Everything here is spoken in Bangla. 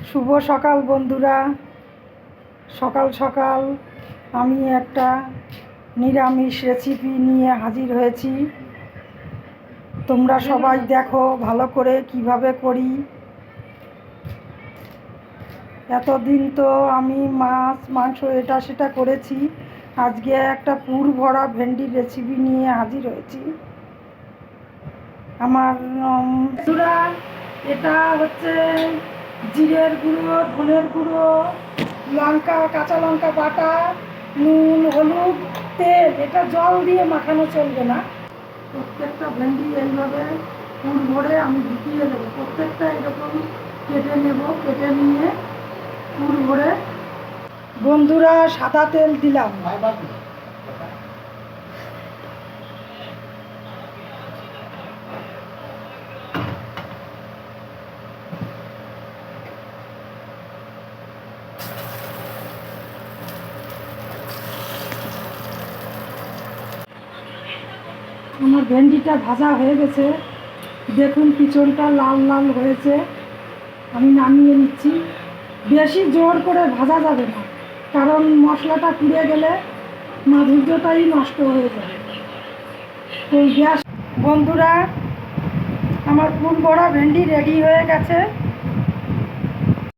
শুভ সকাল বন্ধুরা। সকাল সকাল আমি একটা নিরামিষ রেসিপি নিয়ে হাজির হয়েছি। তোমরা সবাই দেখো ভালো করে কিভাবে করি। এতদিন তো আমি মাছ মাংস এটা সেটা করেছি, আজকে একটা পুর ভরা ভেন্ডির রেসিপি নিয়ে হাজির হয়েছি। আমার বন্ধুরা, এটা হচ্ছে জিরের গুঁড়ো, ধনের গুঁড়ো, লঙ্কা, কাঁচা লঙ্কা বাটা, নুন, হলুদ, তেল। এটা জল দিয়ে মাখানো চলবে না। প্রত্যেকটা ভেন্ডি এইভাবে পুর ভরে আমি ঢুকিয়ে দেবো। প্রত্যেকটা এরকম কেটে নেব, কেটে নিয়ে পুর ভরে। বন্ধুরা, সাদা তেল দিলাম। আমার ভেন্ডিটা ভাজা হয়ে গেছে, দেখুন পিছনটা লাল লাল হয়েছে। আমি নামিয়ে নিচ্ছি। বেশি জোর করে ভাজা যাবে না, কারণ মশলাটা পুড়ে গেলে মাধুর্যটাই নষ্ট হয়ে যাবে। তো গ্যাস বন্ধুরা, আমার পুর ভরা ভেন্ডি রেডি হয়ে গেছে।